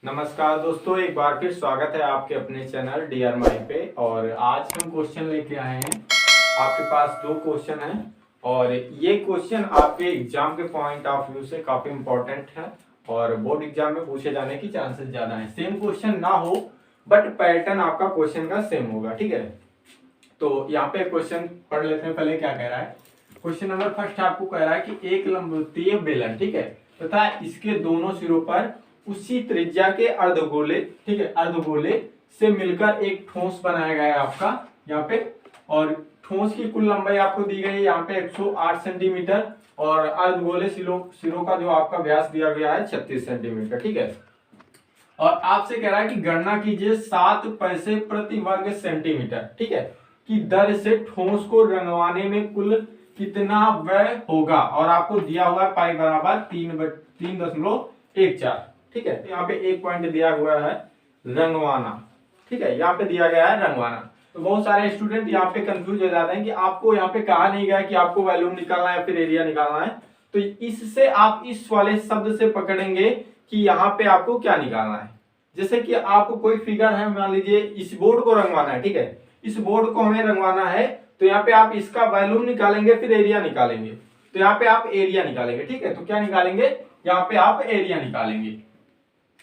नमस्कार दोस्तों, एक बार फिर स्वागत है आपके अपने चैनल डीआर माई पे। और आज हम क्वेश्चन लेके आए हैं। आपके पास दो क्वेश्चन हैं और ये क्वेश्चन आपके एग्जाम के पॉइंट ऑफ व्यू से काफी इंपॉर्टेंट है और बोर्ड एग्जाम में पूछे जाने की चांसेस ज्यादा हैं। सेम क्वेश्चन ना हो बट पैटर्न आपका क्वेश्चन का सेम होगा, ठीक है। तो यहाँ पे क्वेश्चन पढ़ लेते हैं। पहले क्या कह रहा है, क्वेश्चन नंबर फर्स्ट आपको कह रहा है कि एक लंबवृत्तीय बेलन, ठीक है, तथा इसके दोनों सिरों पर उसी त्रिज्या के अर्धगोले, ठीक है, अर्धगोले से मिलकर एक ठोस बनाया गया है आपका यहाँ पे। और ठोस की कुल लंबाई आपको दी गई है यहाँ पे 108 सेंटीमीटर और अर्धगोले सिरों का जो आपका व्यास दिया गया है 36 सेंटीमीटर, ठीक है। और आपसे कह रहा है कि गणना कीजिए 7 पैसे प्रति वर्ग सेंटीमीटर, ठीक है, की दर से ठोस को रंगवाने में कुल कितना व्यय होगा। और आपको दिया हुआ है पाई बराबर 3.14, ठीक है। यहाँ पे एक पॉइंट दिया हुआ है रंगवाना, ठीक है, यहाँ पे दिया गया है रंगवाना। तो बहुत सारे स्टूडेंट यहाँ पे कंफ्यूज हो जाते हैं कि आपको यहाँ पे कहा नहीं गया कि आपको वॉल्यूम निकालना है या फिर एरिया निकालना है। तो इससे आप इस वाले शब्द से पकड़ेंगे कि यहाँ पे आपको क्या निकालना है। जैसे कि आपको कोई फिगर है, मान लीजिए इस बोर्ड को रंगवाना है, ठीक है, इस बोर्ड को हमें रंगवाना है। तो यहाँ पे आप इसका वॉल्यूम निकालेंगे फिर एरिया निकालेंगे। तो यहाँ पे आप एरिया निकालेंगे, ठीक है। तो क्या निकालेंगे, यहाँ पे आप एरिया निकालेंगे,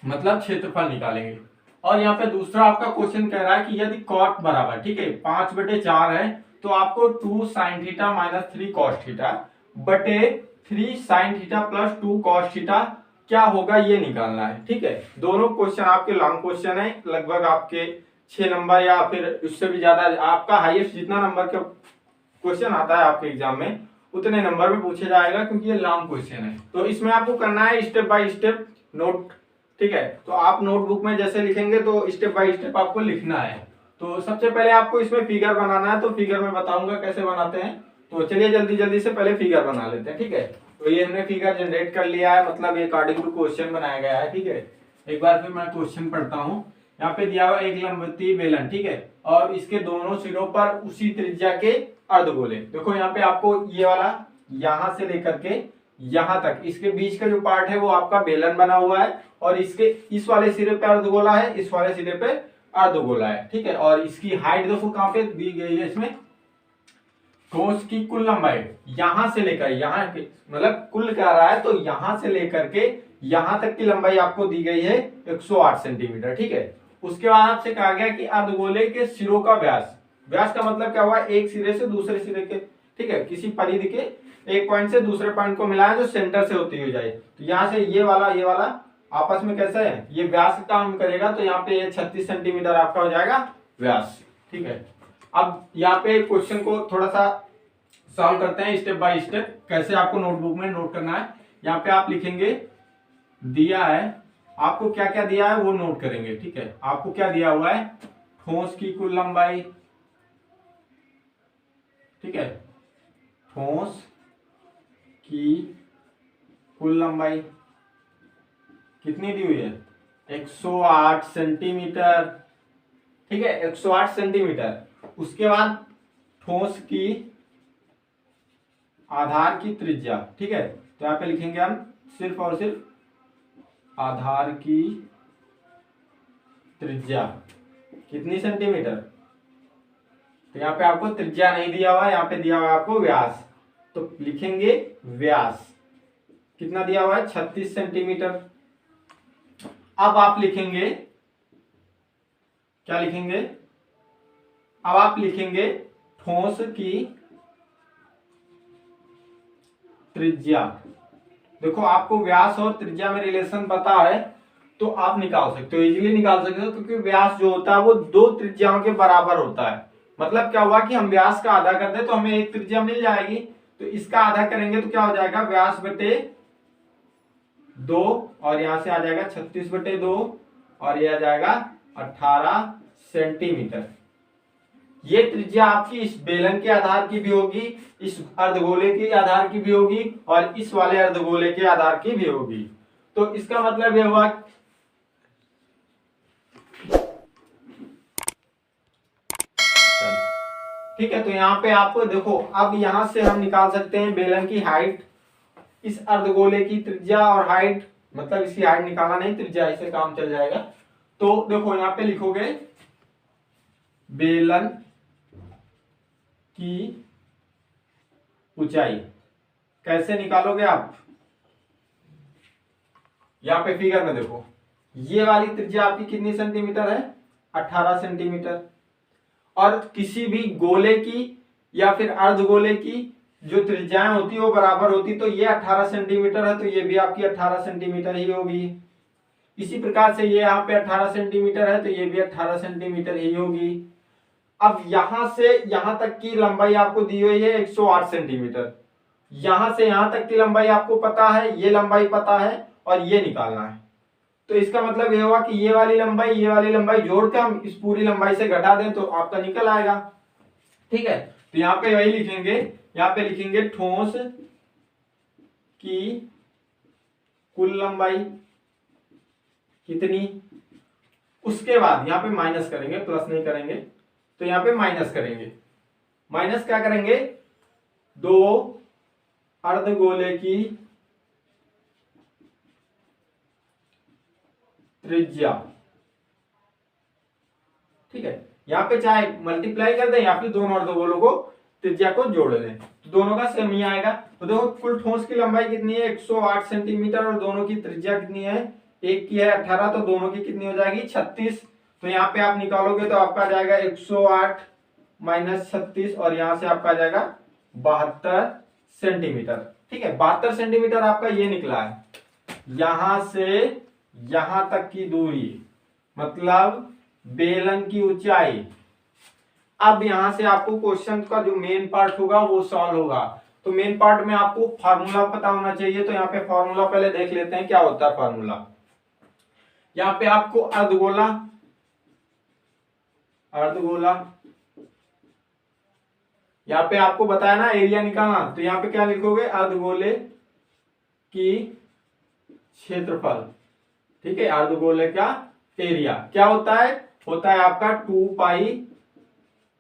मतलब क्षेत्रफल निकालेंगे। और यहाँ पे दूसरा आपका क्वेश्चन कह रहा है कि यदि कॉट बराबर, ठीक है, 5/4 है तो आपको 2 sin theta minus 3 cos theta बटे 3 sin theta plus 2 cos theta क्या होगा ये निकालना है, ठीक है। दोनों क्वेश्चन आपके लॉन्ग क्वेश्चन है, लगभग आपके 6 नंबर या फिर उससे भी ज्यादा। आपका हाईएस्ट जितना नंबर का क्वेश्चन आता है आपके एग्जाम में उतने नंबर में पूछे जाएगा, क्योंकि ये लॉन्ग क्वेश्चन है। तो इसमें आपको करना है स्टेप बाय स्टेप नोट, ठीक है। तो आप नोटबुक में जैसे लिखेंगे तो स्टेप बाय स्टेप आपको लिखना है। तो सबसे पहले आपको इसमें फिगर बनाना है, तो फिगर में बताऊंगा कैसे बनाते हैं। तो चलिए जल्दी जल्दी से पहले फिगर बना लेते हैं, ठीक है। तो ये हमने फिगर जनरेट कर लिया है, मतलब ये अकॉर्डिंग टू क्वेश्चन बनाया गया है, ठीक है। एक बार फिर मैं क्वेश्चन पढ़ता हूँ। यहाँ पे दिया हुआ एक लंबवृत्तीय बेलन, ठीक है, और इसके दोनों सिरों पर उसी त्रिज्या के अर्धगोले। देखो यहाँ पे आपको ये वाला यहां से लेकर के यहां तक, इसके बीच का जो पार्ट है वो आपका बेलन बना हुआ है और इसके इस वाले सिरे पे अर्धगोला है, इस वाले सिरे पे अर्धगोला है, ठीक है। और इसकी हाइट देखो कहां पे दी गई है, इसमें ठोस की कुल लंबाई यहां से लेकर यहां के, मतलब कुल कह रहा है तो यहां से लेकर के यहां तक की लंबाई आपको दी गई है 108 सेंटीमीटर, ठीक है। उसके बाद आपसे कहा गया कि अर्धगोले के सिरों का व्यास, व्यास का मतलब क्या हुआ, एक सिरे से दूसरे सिरे के, ठीक है, किसी परिधि के एक पॉइंट से दूसरे पॉइंट को मिलाया जो सेंटर से होती हुई जाए। तो यहाँ से ये वाला आपस में कैसे है, ये व्यास का काम करेगा। तो यहाँ पे ये 36 सेंटीमीटर आपका हो जाएगा व्यास, ठीक है। अब यहाँ पे क्वेश्चन को थोड़ा सा सॉल्व करते हैं स्टेप बाय स्टेप, कैसे आपको नोटबुक में नोट करना है। यहाँ पे आप लिखेंगे, दिया है आपको क्या क्या दिया है वो नोट करेंगे, ठीक है। आपको क्या दिया हुआ है, ठोस की कुल लंबाई, ठीक है, ठोस की कुल लंबाई कितनी दी हुई है, 108 सेंटीमीटर, ठीक है, 108 सेंटीमीटर। उसके बाद ठोस की आधार की त्रिज्या, ठीक है। तो यहाँ पे लिखेंगे हम सिर्फ और सिर्फ आधार की त्रिज्या कितनी सेंटीमीटर। तो यहाँ पे आपको त्रिज्या नहीं दिया हुआ है, यहाँ पे दिया हुआ है आपको व्यास। तो लिखेंगे व्यास कितना दिया हुआ है, 36 सेंटीमीटर। अब आप लिखेंगे, क्या लिखेंगे, अब आप लिखेंगे ठोस की त्रिज्या। देखो आपको व्यास और त्रिज्या में रिलेशन पता है तो आप निकाल सकते हो, इजीली निकाल सकते हो, क्योंकि व्यास जो होता है वो दो त्रिज्याओं के बराबर होता है। मतलब क्या हुआ कि हम व्यास का आधा कर दे तो हमें एक त्रिज्या मिल जाएगी, तो इसका आधा करेंगे तो क्या हो जाएगा, व्यास बटे 2 और यहां से आ जाएगा 36/2 और यह आ जाएगा 18 सेंटीमीटर। ये त्रिज्या आपकी इस बेलन के आधार की भी होगी, इस अर्धगोले के आधार की भी होगी और इस वाले अर्धगोले के आधार की भी होगी। तो इसका मतलब यह हुआ, ठीक है। तो यहाँ पे आपको देखो, अब यहां से हम निकाल सकते हैं बेलन की हाइट, इस अर्धगोले की त्रिज्या और हाइट मतलब इसकी हाइट निकालना नहीं, त्रिज्या से काम चल जाएगा। तो देखो यहाँ पे लिखोगे बेलन की ऊंचाई कैसे निकालोगे आप, यहाँ पे फिगर में देखो, ये वाली त्रिज्या आपकी कितनी सेंटीमीटर है, 18 सेंटीमीटर। और किसी भी गोले की या फिर अर्धगोले की जो त्रिज्याएं होती है वो बराबर होती, तो ये 18 सेंटीमीटर है तो ये भी आपकी 18 सेंटीमीटर ही होगी। इसी प्रकार से ये यहाँ पे 18 सेंटीमीटर है तो ये भी 18 सेंटीमीटर ही होगी। अब यहां से यहां तक की लंबाई आपको दी हुई है 108 सेंटीमीटर। यहां से यहां तक की लंबाई आपको पता है, ये लंबाई पता है और ये निकालना है। तो इसका मतलब ये हुआ कि ये वाली लंबाई जोड़ के हम इस पूरी लंबाई से घटा दें तो आपका निकल आएगा। ठीक है, तो यहाँ पे वही लिखेंगे, यहाँ पे लिखेंगे ठोस की कुल लंबाई कितनी, उसके बाद यहाँ पे माइनस करेंगे, प्लस नहीं करेंगे, तो यहाँ पे माइनस करेंगे। माइनस क्या करेंगे, दो अर्धगोले की त्रिज्या। ठीक है, यहाँ पे चाहे मल्टीप्लाई कर दें या फिर दोनों अर्धगोलों को त्रिज्या को जोड़ दें तो दोनों का सेम ही आएगा। तो देखो कुल ठोस की लंबाई कितनी है 108 सेंटीमीटर और दोनों की त्रिज्या कितनी है, एक की है 18 तो दोनों की कितनी हो जाएगी 36। तो यहाँ पे आप निकालोगे तो आपका आ जाएगा 108 माइनस 36 और यहाँ से आपका आ जाएगा 72 सेंटीमीटर। ठीक है, 72 सेंटीमीटर आपका ये निकला है। यहां से यहां तक की दूरी मतलब बेलन की ऊंचाई। अब यहां से आपको क्वेश्चन का जो मेन पार्ट होगा वो सॉल्व होगा। तो मेन पार्ट में आपको फार्मूला पता होना चाहिए, तो यहाँ पे फार्मूला पहले देख लेते हैं क्या होता है फार्मूला। यहाँ पे आपको अर्धगोला यहाँ पे आपको बताया ना एरिया निकालना, तो यहाँ पे क्या लिखोगे, अर्धगोले की क्षेत्रफल। ठीक है, अर्धगोले का एरिया क्या होता है आपका 2 पाई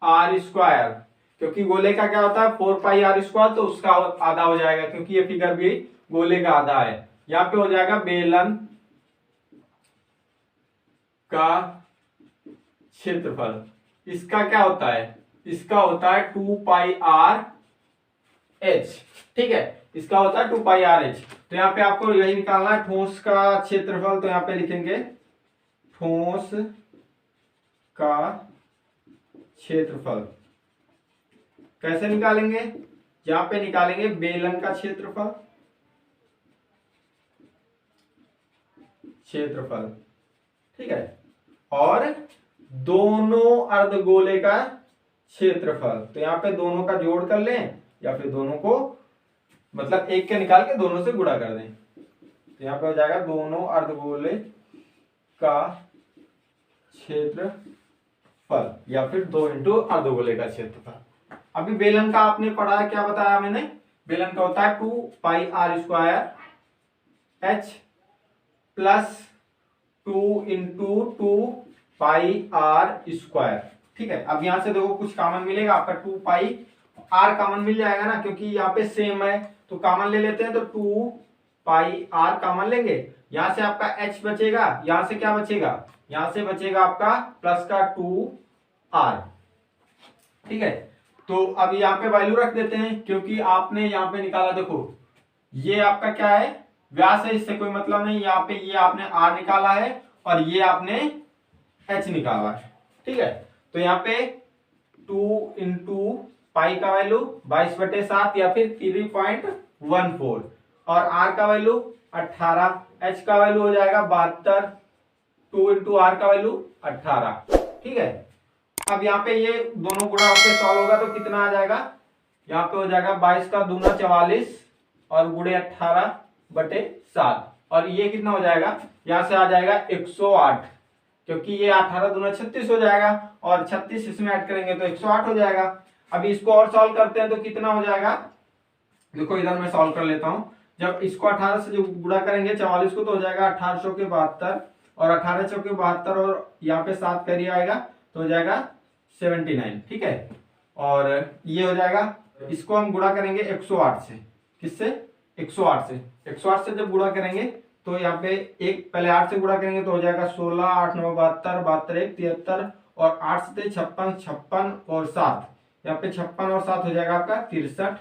आर स्क्वायर, क्योंकि गोले का क्या होता है 4 पाई आर स्क्वायर, तो उसका आधा हो जाएगा क्योंकि ये फिगर भी गोले का आधा है। यहाँ पे हो जाएगा बेलन का क्षेत्रफल, इसका क्या होता है, इसका होता है 2 पाई आर एच। ठीक है, इसका होता है 2 पाई आर एच। तो यहाँ पे आपको यही निकालना है ठोस का क्षेत्रफल, तो यहाँ पे लिखेंगे ठोस का क्षेत्रफल। कैसे निकालेंगे, यहाँ पे निकालेंगे बेलन का क्षेत्रफल, ठीक है, और दोनों अर्धगोले का क्षेत्रफल। तो यहाँ पे दोनों का जोड़ कर लें या फिर दोनों को मतलब एक के निकाल के दोनों से गुणा कर दें। तो यहाँ पे हो जाएगा दोनों अर्धगोले का क्षेत्रफल या फिर 2 इंटू अर्धगोले का क्षेत्रफल। अभी बेलन का आपने पढ़ा है, क्या बताया मैंने, बेलन का होता है 2 pi r square h plus 2 into 2 pi r square. ठीक है, अब यहां से देखो कुछ कॉमन मिलेगा आपका, 2 पाई आर कॉमन मिल जाएगा ना, क्योंकि यहाँ पे सेम है तो कॉमन ले लेते हैं। तो 2 पाई आर कॉमन लेंगे, यहां से आपका h बचेगा, यहां से क्या बचेगा, यहां से बचेगा आपका प्लस का 2 आर। ठीक है, तो अब यहाँ पे वैल्यू रख देते हैं क्योंकि आपने यहाँ पे निकाला, देखो ये आपका क्या है व्यास है, इससे कोई मतलब नहीं। यहाँ पे ये आपने आर निकाला है और ये आपने एच निकाला है। ठीक है, तो यहाँ पे 2 इंटू पाई का वैल्यू 22/7 या फिर 3.14 और आर का वैल्यू 18, एच का वैल्यू हो जाएगा 72, 2 इंटू आर का वैल्यू 18। ठीक है, अब यहाँ पे ये दोनों गुणा होकर सॉल्व होगा तो कितना आ जाएगा, यहाँ पे हो जाएगा 22 का दूना 44 और गुणे 18/7 और ये कितना हो जाएगा, यहाँ से आ जाएगा 108 क्योंकि ये 18 दूना 36 हो जाएगा और 36 इसमें ऐड करेंगे तो 108 हो जाएगा। अभी इसको और सॉल्व करते हैं तो कितना हो जाएगा, देखो इधर मैं सॉल्व कर लेता हूं। जब इसको 18 से जो गुणा करेंगे 44 को तो हो जाएगा 18 के 72 और 18 के 72 और यहाँ पे 7 कैरी आएगा तो हो जाएगा 79। ठीक है, और ये हो जाएगा, इसको हम गुणा करेंगे 108 से, किससे 108 से, 108 से जब गुणा करेंगे तो यहाँ पे एक पहले 8 से गुणा करेंगे तो हो जाएगा 16, 8 9 72, 72 1 73 और 8 से 56, 56 और 7, यहाँ पे 56 और 7 हो जाएगा आपका 63।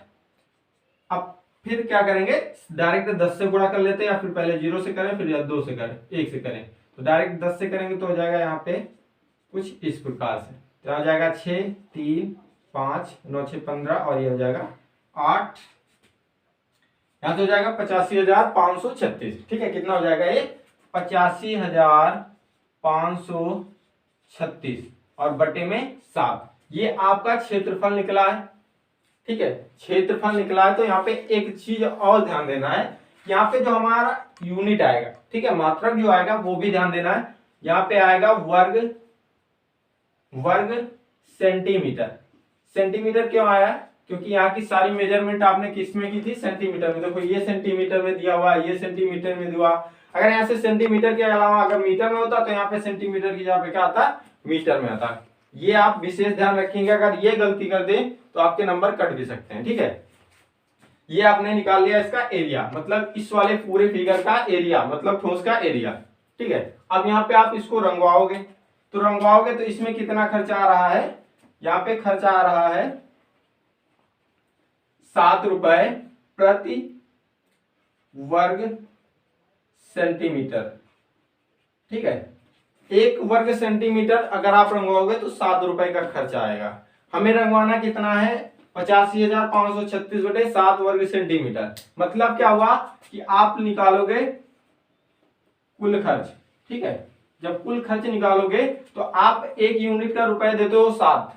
अब फिर क्या करेंगे, डायरेक्ट 10 से गुणा कर लेते हैं, या फिर पहले 0 से करें फिर 2 से करें, 1 से करें। तो डायरेक्ट 10 से करेंगे तो हो जाएगा यहाँ पे कुछ इस प्रकार से, तो हो जाएगा 6 3 5 9 6 15 और ये हो जाएगा 8, यहाँ तो हो जाएगा 85,536। ठीक है, कितना हो जाएगा ये 85,536 और बटे में 7, ये आपका क्षेत्रफल निकला है। ठीक है, क्षेत्रफल निकला है। तो यहाँ पे एक चीज और ध्यान देना है, यहाँ पे जो हमारा यूनिट आएगा, ठीक है, मात्रक जो आएगा वो भी ध्यान देना है। यहाँ पे आएगा वर्ग सेंटीमीटर। सेंटीमीटर क्यों आया, क्योंकि यहाँ की सारी मेजरमेंट आपने किस में की थी, सेंटीमीटर में। देखो ये सेंटीमीटर में दिया हुआ, ये सेंटीमीटर में दिया। अगर यहाँ से सेंटीमीटर के अलावा अगर मीटर में होता तो यहाँ पे सेंटीमीटर की जगह पे क्या आता, मीटर में आता। ये आप विशेष ध्यान रखेंगे, अगर ये गलती कर दे तो आपके नंबर कट भी सकते हैं। ठीक है, ये आपने निकाल लिया इसका एरिया, मतलब इस वाले पूरे फिगर का एरिया, मतलब ठोस का एरिया। ठीक है, अब यहाँ पे आप इसको रंगवाओगे, तो रंगवाओगे तो इसमें कितना खर्चा आ रहा है, यहाँ पे खर्चा आ रहा है 7 रुपए प्रति वर्ग सेंटीमीटर। ठीक है, 1 वर्ग सेंटीमीटर अगर आप रंगवाओगे तो 7 रुपए का खर्चा आएगा। हमें रंगवाना कितना है, 85,536 बटे 7 वर्ग सेंटीमीटर। मतलब क्या हुआ कि आप निकालोगे कुल खर्च। ठीक है, जब कुल खर्च निकालोगे तो आप एक यूनिट का रुपए देते हो 7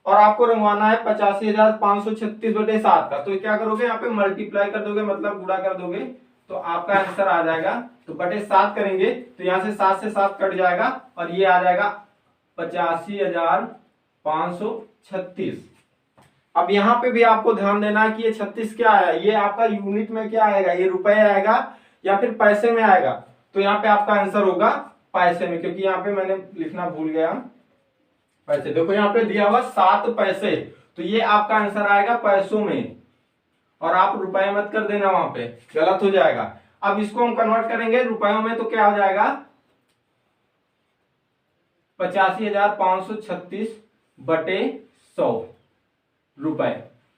और आपको रंगवाना है 85,536 बटे 7 का। तो क्या करोगे, यहाँ पे मल्टीप्लाई कर दोगे, मतलब गुणा कर दोगे, तो आपका आंसर आ जाएगा। तो बटे 7 करेंगे तो यहाँ से 7 से 7 कट जाएगा और ये आ जाएगा 85,536। अब यहाँ पे भी आपको ध्यान देना है कि ये 36 क्या है, ये आपका यूनिट में क्या आएगा, ये रुपए आएगा या फिर पैसे में आएगा। तो यहाँ पे आपका आंसर होगा पैसे में, क्योंकि यहाँ पे मैंने लिखना भूल गया पैसे। देखो यहाँ पे दिया हुआ 7 पैसे, तो ये आपका आंसर आएगा पैसों में, और आप रुपए मत कर देना, वहां पे गलत हो जाएगा। अब इसको हम कन्वर्ट करेंगे रुपयों में, तो क्या हो जाएगा 85,536 बटे 100 रुपए।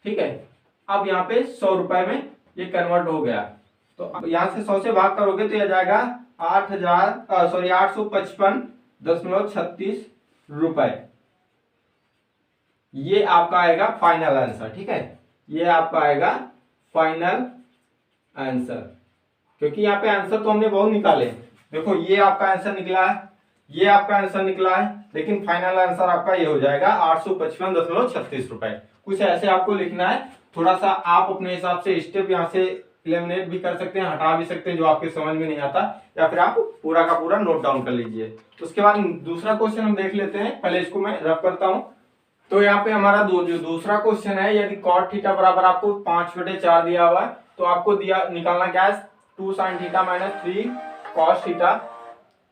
ठीक है, अब यहाँ पे 100 रुपए में ये कन्वर्ट हो गया। तो अब यहाँ से 100 से भाग करोगे तो यह जाएगा 855.36 रुपए। ये आपका आएगा फाइनल आंसर। ठीक है, ये आपका आएगा फाइनल आंसर, क्योंकि यहाँ पे आंसर तो हमने बहुत निकाले। देखो ये आपका आंसर निकला है, ये आपका आंसर निकला है, लेकिन फाइनल आंसर आपका ये हो जाएगा 855.36 रुपए। कुछ ऐसे आपको लिखना है। थोड़ा सा आप अपने हिसाब से स्टेप यहाँ से एलिमिनेट भी कर सकते हैं, हटा भी सकते हैं जो आपके समझ में नहीं आता, या फिर आप पूरा का पूरा नोट डाउन कर लीजिए। उसके बाद दूसरा क्वेश्चन हम देख लेते हैं। पहले इसको मैं रफ करता हूं। तो यहाँ पे हमारा जो दूसरा क्वेश्चन है, यदि cot थीटा बराबर आपको 5/4 दिया हुआ है, तो आपको दिया निकालना क्या है, 2 sin theta minus 3 cos theta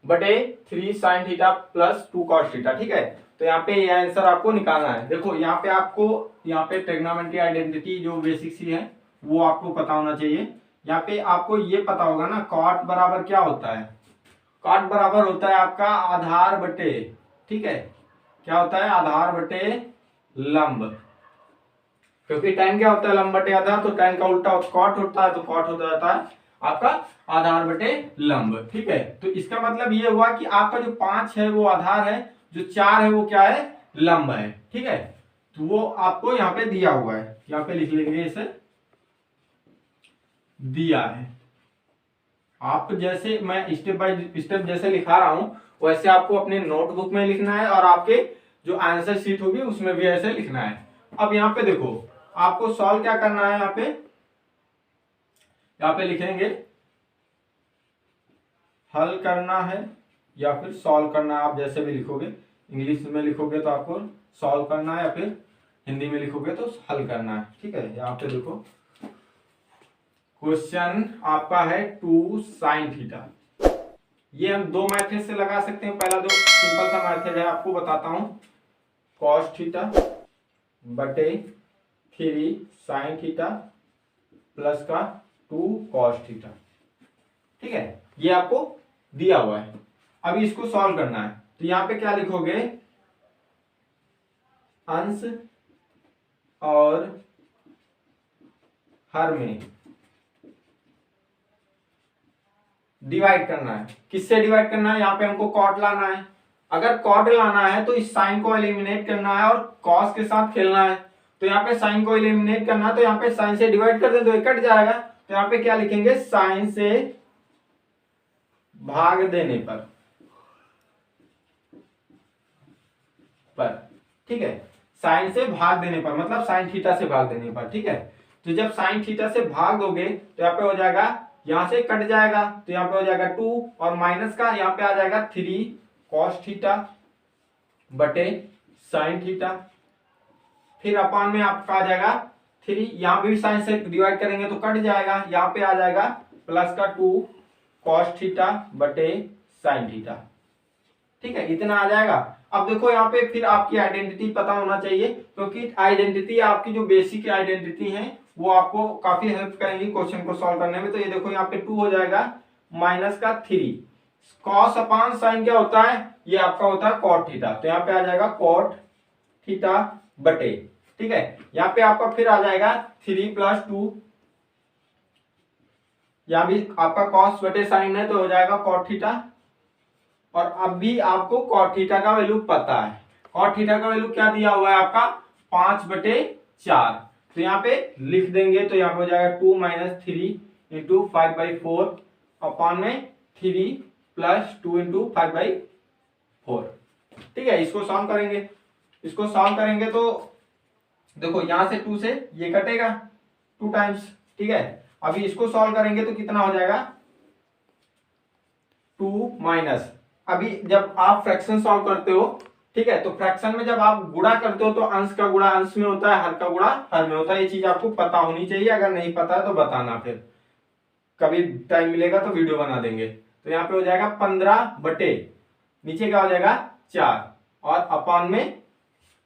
बटे 3 sin theta plus 2 cos theta. ठीक है, तो यहाँ पे ये आंसर आपको निकालना है। देखो यहाँ पे आपको यहाँ पे ट्रिग्नोमेट्री आइडेंटिटी जो बेसिक सी है वो आपको पता होना चाहिए। यहाँ पे आपको ये पता होगा ना, cot बराबर क्या होता है, cot बराबर होता है आपका आधार बटे, ठीक है, क्या होता है, आधार बटे लंब। क्योंकि tan क्या होता है, लंब बटे आधार, तो tan का उल्टा cot होता है, तो cot हो जाता है आपका आधार बटे लंब। ठीक है, तो इसका मतलब ये हुआ कि आपका जो 5 है वो आधार है, जो 4 है वो क्या है, लंब है। ठीक है, तो वो आपको यहाँ पे दिया हुआ है, यहाँ पे लिख लेंगे, इसे दिया है। आप जैसे मैं स्टेप बाय स्टेप जैसे लिखा रहा हूं वैसे आपको अपने नोटबुक में लिखना है, और आपके जो आंसर शीट होगी उसमें भी ऐसे लिखना है। अब यहाँ पे देखो आपको सॉल्व क्या करना है, यहाँ पे लिखेंगे हल करना है या फिर सॉल्व करना है, आप जैसे भी लिखोगे। इंग्लिश में लिखोगे तो आपको सॉल्व करना है, या फिर हिंदी में लिखोगे तो हल करना है। ठीक है, यहाँ पे देखो क्वेश्चन आपका है 2 sin थीटा। ये हम 2 मेथड से लगा सकते हैं। पहला जो सिंपल सा मेथड है आपको बताता हूं, cos थीटा बटे 3 sin थीटा प्लस का 2 cos थीटा। ठीक है, ये आपको दिया हुआ है। अभी इसको सॉल्व करना है, तो यहाँ पे क्या लिखोगे, अंश और हर में डिवाइड करना है। किससे डिवाइड करना है, यहाँ पे हमको कॉट लाना है। अगर कॉट लाना है तो इस साइन को एलिमिनेट करना है और कॉस के साथ खेलना है। तो यहाँ पे साइन को एलिमिनेट करना है, तो यहाँ पे साइन से डिवाइड कर दे तो ये कट जाएगा। तो यहाँ पे क्या लिखेंगे, साइन से भाग देने पर ठीक है, साइन से भाग देने पर मतलब साइन थीटा से भाग देने पर। ठीक है, तो जब साइन थीटा से भाग दोगे तो यहाँ पे हो जाएगा, यहां से कट जाएगा तो यहाँ पे हो जाएगा 2 और माइनस का यहाँ पे आ जाएगा 3 कॉस थीटा बटे साइन थीटा, फिर अपान में आपका आ जाएगा 3, यहाँ भी साइन से डिवाइड करेंगे तो कट जाएगा, यहाँ पे आ जाएगा प्लस का 2 कॉस थीटा बटे साइन थीटा। ठीक है, इतना आ जाएगा। अब देखो यहाँ पे फिर आपकी आइडेंटिटी पता होना चाहिए, क्योंकि आइडेंटिटी आपकी जो बेसिक आइडेंटिटी है वो आपको काफी हेल्प करेंगी क्वेश्चन को सॉल्व करने में। तो ये देखो यहाँ पे 2 हो जाएगा माइनस का 3 कॉस अपान साइन क्या होता है, ये आपका होता है कॉट थीटा। तो यहाँ पे आ जाएगा कॉट थीटा बटे, ठीक है, यहाँ पे आपका फिर आ जाएगा 3 प्लस 2, यहाँ भी आपका कॉस बटे साइन है तो हो जाएगा कॉट थीटा। और अब भी आपको कॉट थीटा का वैल्यू पता है। कॉट थीटा का वैल्यू क्या दिया हुआ है आपका 5/4। तो यहाँ पे लिख देंगे तो यहाँ पे हो जाएगा 2 - 3 इंटू 5/4 अपॉन में 3 प्लस 2 इंटू 5/4। ठीक है, इसको सॉल्व करेंगे। इसको सॉल्व करेंगे तो देखो यहां से 2 से ये कटेगा 2 टाइम्स। ठीक है, अभी इसको सॉल्व करेंगे तो कितना हो जाएगा 2 माइनस, अभी जब आप फ्रैक्शन सॉल्व करते हो, ठीक है, तो फ्रैक्शन में जब आप गुणा करते हो तो अंश का गुणा अंश में होता है, हर का गुणा हर में होता है। ये चीज आपको पता होनी चाहिए, अगर नहीं पता है तो बताना, फिर कभी टाइम मिलेगा तो वीडियो बना देंगे। तो यहाँ पे हो जाएगा 15 बटे नीचे क्या हो जाएगा 4 और अपॉन में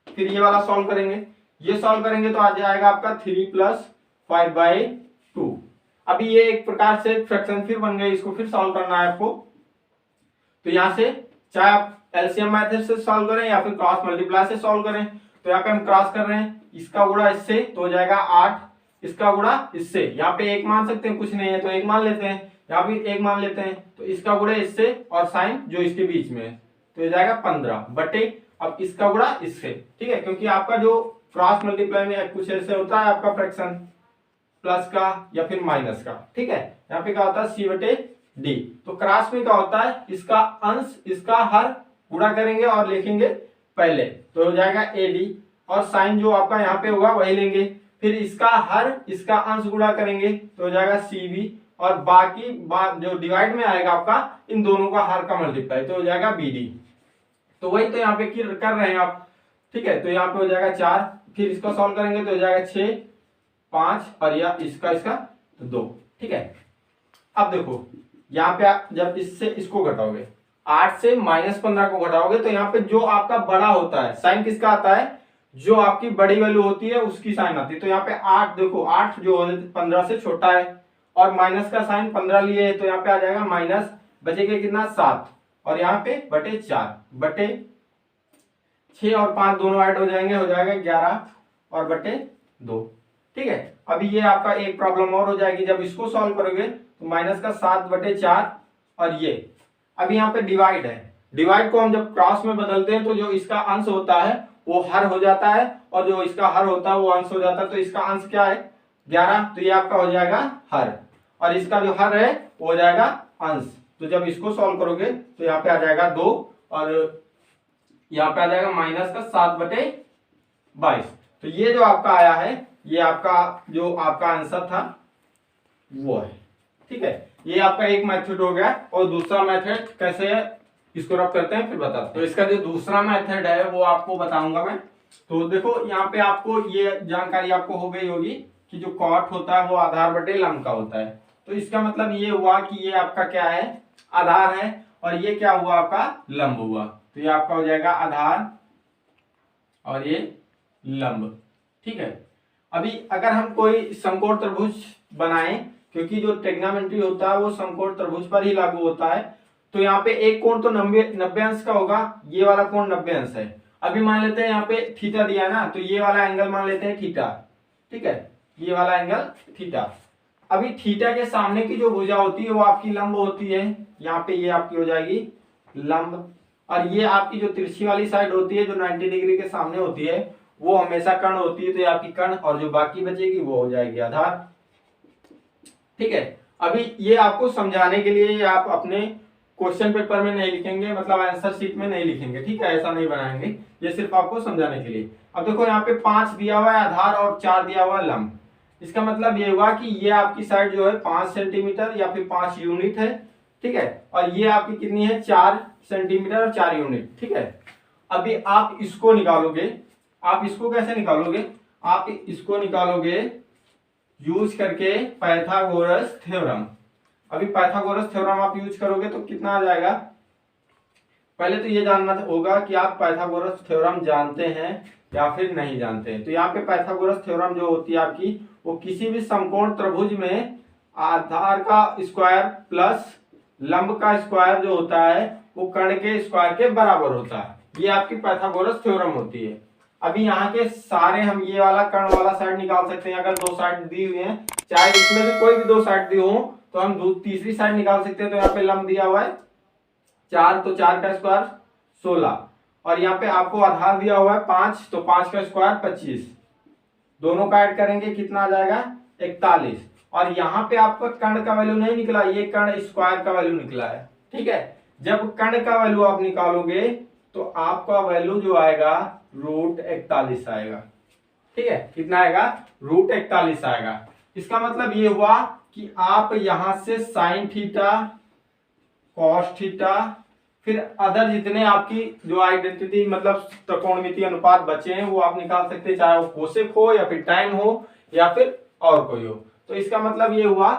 फिर ये वाला सॉल्व करेंगे। ये सॉल्व करेंगे तो आ जाएगा आपका 3 प्लस 5/2। अभी ये एक प्रकार से फ्रैक्शन फिर बन गए, इसको फिर सॉल्व करना है आपको। तो यहां से चाहे आप एलसीएम मेथड से सॉल्व करें या फिर क्रॉस मल्टीप्लाई से सॉल्व करें। तो यहाँ पे हम क्रॉस कर रहे हैं, इसका गुणा इससे तो हो जाएगा 8, इसका गुणा इससे, यहाँ पे 1 मान सकते हैं, कुछ नहीं है तो 1 मान लेते हैं, यहाँ भी 1 मान लेते हैं, तो इसका गुणा इससे और साइन जो इसके बीच में है तो हो जाएगा 15 बटे अब इसका गुणा इससे। ठीक है, क्योंकि आपका जो क्रॉस मल्टीप्लाई में कुछ ऐसे होता है आपका फ्रैक्शन प्लस का या फिर माइनस का। ठीक है, यहाँ पे क्या होता है C/D। तो क्रॉस में क्या होता है, इसका अंश इसका हर गुणा करेंगे और लिखेंगे पहले तो हो जाएगा AD, और साइन जो आपका यहाँ पे होगा वही लेंगे, फिर इसका हर इसका अंश गुणा करेंगे तो हो जाएगा CB, और बाकी जो डिवाइड में आएगा आपका इन दोनों का हर का मल्टीप्लाई तो हो जाएगा BD। तो वही तो यहाँ पे कर रहे हैं आप। ठीक है, तो यहाँ पे हो जाएगा 4, फिर इसको सॉल्व करेंगे तो हो जाएगा 6 5 और या इसका तो 2। ठीक है, अब देखो यहाँ पे आप जब इससे इसको घटाओगे 8 से -15 को घटाओगे तो यहाँ पे जो आपका बड़ा होता है साइन किसका आता है, जो आपकी बड़ी वैल्यू होती है उसकी साइन आती है। तो यहाँ पे 8 देखो 8 जो 15 से छोटा है और माइनस का साइन 15 लिए है तो यहाँ पे आ जाएगा माइनस, बचेगा कितना 7 और यहाँ पे बटे 4 बटे 6 और 5 दोनों ऐड हो जाएंगे, हो जाएगा 11 और बटे 2। ठीक है, अभी ये आपका एक प्रॉब्लम और हो जाएगी, जब इसको सॉल्व करोगे तो माइनस का 7/4 और ये अभी यहाँ पे डिवाइड है, डिवाइड को हम जब क्रॉस में बदलते हैं तो जो इसका अंश होता है वो हर हो जाता है और जो इसका हर होता है वो अंश हो जाता है। तो इसका अंश क्या है 11, तो ये आपका हो जाएगा हर और इसका जो हर है वो हो जाएगा अंश। तो जब इसको सॉल्व करोगे तो यहाँ पे आ जाएगा 2 और यहाँ पे आ जाएगा माइनस का 7/22। तो ये जो आपका आया है ये आपका जो आपका आंसर था वो है। ठीक है, ये आपका एक मेथड हो गया, और दूसरा मेथड कैसे है इसको रब करते हैं फिर बताते हैं। तो इसका जो दूसरा मेथड है वो आपको बताऊंगा मैं। तो देखो यहाँ पे आपको ये जानकारी आपको हो गई होगी कि जो कॉट होता है वो आधार बटे लंब का होता है। तो इसका मतलब ये हुआ कि ये आपका क्या है आधार है और ये क्या हुआ आपका लंब हुआ। तो ये आपका हो जाएगा आधार और ये लंब। ठीक है, अभी अगर हम कोई समकोण त्रिभुज बनाएं क्योंकि जो ट्रिग्नोमेट्री होता है वो समकोण त्रिभुज पर ही लागू होता है। तो यहाँ पे एक कोण तो 90 अंश का होगा, ये वाला कोण 90 अंश है। अभी मान लेते हैं यहाँ पे थीटा दिया है ना, तो ये वाला एंगल मान लेते हैं थीटा, ठीक है, ये वाला एंगल थीटा। अभी थीटा के सामने की जो भुजा होती है वो आपकी लंब होती है, यहाँ पे ये आपकी हो जाएगी लंब, और ये आपकी जो तिरछी वाली साइड होती है जो 90 डिग्री के सामने होती है वो हमेशा कर्ण होती है, तो ये आपकी कर्ण, और जो बाकी बचेगी वो हो जाएगी आधार, ठीक है। अभी ये आपको समझाने के लिए आप अपने क्वेश्चन पेपर में नहीं लिखेंगे, मतलब आंसर शीट में नहीं लिखेंगे, ठीक है, ऐसा नहीं बनाएंगे, ये सिर्फ आपको समझाने के लिए। अब देखो यहाँ पे 5 दिया हुआ है आधार और 4 दिया हुआ है लंब। इसका मतलब ये हुआ कि ये आपकी साइड जो है 5 सेंटीमीटर या फिर 5 यूनिट है, ठीक है, और ये आपकी कितनी है 4 सेंटीमीटर और 4 यूनिट, ठीक है। अभी आप इसको निकालोगे, आप इसको कैसे निकालोगे, आप इसको निकालोगे यूज करके पाइथागोरस थ्योरम। अभी पाइथागोरस थ्योरम आप यूज करोगे तो कितना आ जाएगा, पहले तो ये जानना होगा कि आप पाइथागोरस थ्योरम जानते हैं या फिर नहीं जानते हैं। तो यहाँ पे पाइथागोरस थ्योरम जो होती है आपकी, वो किसी भी समकोण त्रिभुज में आधार का स्क्वायर प्लस लंब का स्क्वायर जो होता है वो कर्ण के स्क्वायर के बराबर होता है, ये आपकी पाइथागोरस थ्योरम होती है। अभी यहाँ के सारे हम ये वाला कर्ण वाला साइड निकाल सकते हैं, अगर 2 साइड दी हुई है, चाहे इसमें से कोई भी 2 साइड दी हो तो हम तीसरी साइड निकाल सकते हैं। तो यहाँ पे लंब दिया हुआ है 4, तो 4 का स्क्वायर 16, और यहाँ पे आपको आधार दिया हुआ है 5, तो 5 का स्क्वायर 25, दोनों का ऐड करेंगे कितना आ जाएगा 41, और यहाँ पे आपका कर्ण का वैल्यू नहीं निकला, ये कर्ण स्क्वायर का वैल्यू निकला है, ठीक है। जब कर्ण का वैल्यू आप निकालोगे तो आपका वैल्यू जो आएगा √41 आएगा, ठीक है, कितना आएगा √41 आएगा। इसका मतलब ये हुआ कि आप यहां से साइन थीटा, कॉस थीटा, फिर अदर जितने आपकी जो आइडेंटिटी मतलब त्रिकोणमितीय अनुपात बचे हैं वो आप निकाल सकते हैं, चाहे वो कोसेक हो या फिर टाइन हो या फिर और कोई हो। तो इसका मतलब ये हुआ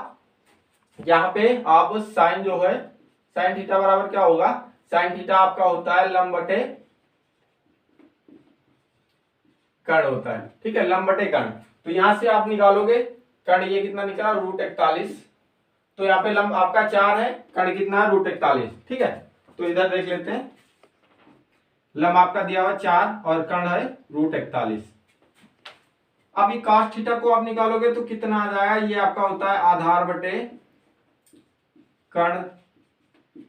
यहाँ पे आप साइन जो है, साइन थीटा बराबर क्या होगा, साइन थीटा आपका होता है लंब बटे कर्ण होता है, ठीक है, लंब बटे कर्ण। तो यहां से आप निकालोगे कर्ण, ये कितना निकला √41, तो यहाँ पे लंब आपका 4 है, कर्ण कितना है √41, ठीक है। तो इधर देख लेते हैं, लंब आपका दिया हुआ 4 और कर्ण है √41। अभी cos थीटा को आप निकालोगे तो कितना आ जाएगा, ये आपका होता है आधार बटे कर्ण।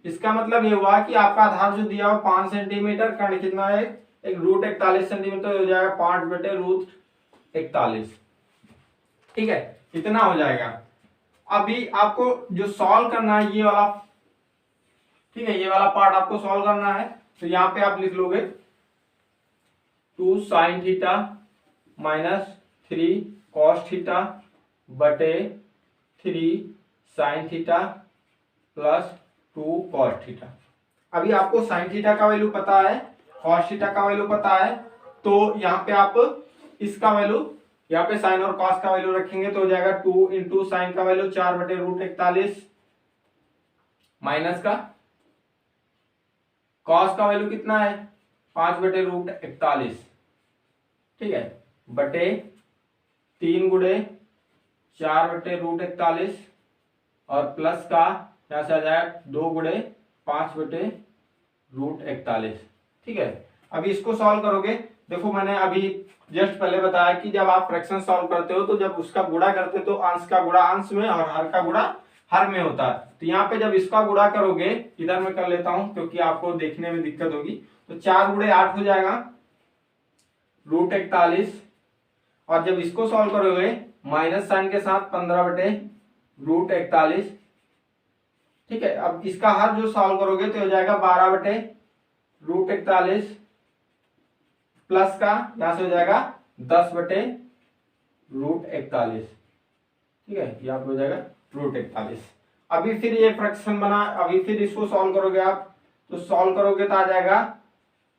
इसका मतलब ये हुआ कि आपका आधार जो दिया हुआ 5 सेंटीमीटर, कर्ण कितना है एक √41 सेंटीमीटर, हो जाएगा 5 बटे √41, ठीक है, इतना हो जाएगा। अभी आपको जो सॉल्व करना है ये वाला, ठीक है, ये वाला पार्ट आपको सॉल्व करना है, तो यहाँ पे आप लिख लोगे 2 sine theta minus 3 cos theta बटे 3 sine theta plus 2 cos theta. अभी आपको साइन थीटा का वैल्यू पता है, कॉस थीटा का वैल्यू पता है, तो यहाँ पे आप इसका वैल्यू, यहाँ पे साइन और कॉस का वैल्यू रखेंगे तो हो जाएगा 2 इंटू साइन का वैल्यू 4 बटे √41 माइनस का कॉस का वैल्यू कितना है 5 बटे √41, ठीक है, बटे 3 गुणे 4 बटे √41 और प्लस का यहाँ से आ जाएगा 2 गुणे 5 बटे √41, ठीक है। अभी इसको सॉल्व करोगे, देखो मैंने अभी जस्ट पहले बताया कि जब आप फ्रैक्शन सॉल्व करते हो तो जब उसका गुणा करते हो तो अंश का गुणा अंश में और हर का गुणा हर में होता है। तो यहाँ पे जब इसका गुणा करोगे, इधर मैं कर लेता हूं क्योंकि आपको देखने में दिक्कत होगी, तो 4 गुणे 8 हो जाएगा √41, और जब इसको सॉल्व करोगे माइनस साइन के साथ 15 बटे √41, ठीक है। अब इसका हर जो सॉल्व करोगे तो हो जाएगा 12 बटे √41 प्लस का यहां से हो जाएगा 10 बटे √41, ठीक है, यहाँ पे हो जाएगा √41। अभी फिर ये फ्रैक्शन बना, अभी फिर इसको सॉल्व करोगे आप, तो सॉल्व करोगे तो आ जाएगा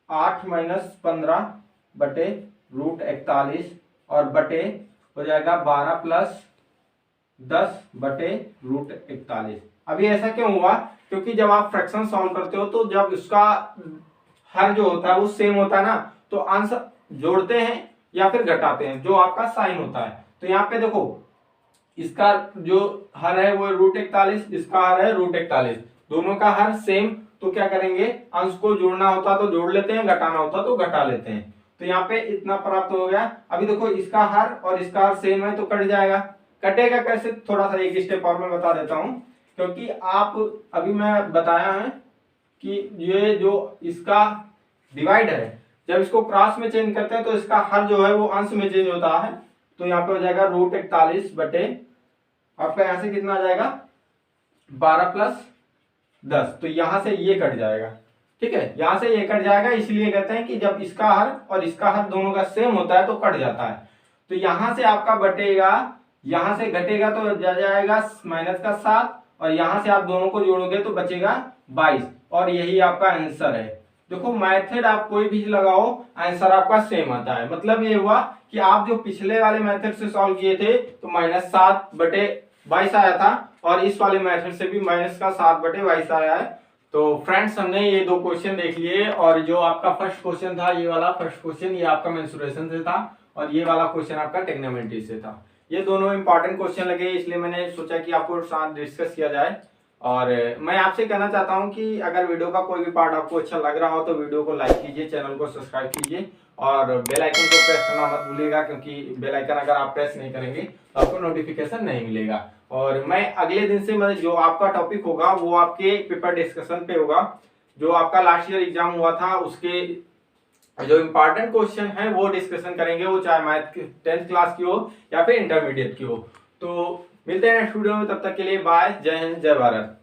8 माइनस 15 बटे √41 और बटे हो जाएगा 12 प्लस 10 बटे √41। अभी ऐसा क्यों हुआ, क्योंकि जब आप फ्रैक्शन सॉल्व करते हो तो जब इसका हर जो होता है वो सेम होता है ना, तो अंश जोड़ते हैं या फिर घटाते हैं, जो आपका साइन होता है। तो यहाँ पे देखो इसका जो हर है वो √41, इसका हर है √41, दोनों का हर सेम। तो क्या करेंगे, अंश को जोड़ना होता तो जोड़ लेते हैं, घटाना होता तो घटा लेते हैं। तो यहाँ पे इतना प्राप्त हो गया। अभी देखो इसका हर और इसका हर सेम है तो कट जाएगा। कटेगा कैसे, थोड़ा सा एक स्टेप और मैं बता देता हूं, क्योंकि आप अभी मैं बताया है कि ये जो इसका डिवाइड है, जब इसको क्रॉस में चेंज करते हैं तो इसका हर जो है वो अंश में चेंज होता है। तो यहाँ पे हो जाएगा √41 बटे आपका यहाँ से कितना आ जाएगा 12 + 10, तो यहां से ये कट जाएगा। ठीक है, यहां से ये कट जाएगा, इसलिए कहते हैं कि जब इसका हर और इसका हर दोनों का सेम होता है तो कट जाता है। तो यहां से आपका बटेगा, यहां से घटेगा तो जा जाएगा -7, और यहां से आप दोनों को जोड़ोगे तो बचेगा 22, और यही आपका आंसर है। देखो मेथड आप कोई भी लगाओ, आंसर आपका सेम आता है। मतलब ये हुआ कि आप जो पिछले वाले मेथड से सॉल्व किए थे तो -7/22 आया था, और इस वाले मेथड से भी -7/22 आया है। तो फ्रेंड्स हमने ये दो क्वेश्चन देख लिए, और जो आपका फर्स्ट क्वेश्चन था, ये वाला फर्स्ट क्वेश्चन, ये आपका मेंसुरेशन से था, और ये वाला क्वेश्चन आपका ट्रिग्नोमेट्री से था। ये दोनों इंपॉर्टेंट क्वेश्चन लगे, इसलिए मैंने सोचा कि आपको साथ डिस्कस किया जाए। और मैं आपसे कहना चाहता हूं कि अगर वीडियो का कोई भी पार्ट आपको अच्छा लग रहा हो तो वीडियो को लाइक कीजिए, चैनल को सब्सक्राइब कीजिए, और बेल आइकन को प्रेस करना मत भूलिएगा, क्योंकि बेल आइकन अगर आप प्रेस नहीं करेंगे तो आपको नोटिफिकेशन नहीं मिलेगा। और मैं अगले दिन से मतलब जो आपका टॉपिक होगा वो आपके पेपर डिस्कशन पे होगा। जो आपका लास्ट ईयर एग्जाम हुआ था उसके जो इंपॉर्टेंट क्वेश्चन है वो डिस्कशन करेंगे, वो चाहे मैथ 10th क्लास की हो या फिर इंटरमीडिएट की हो। तो मिलते हैं नेक्स्ट वीडियो में, तब तक के लिए बाय, जय हिंद, जय भारत।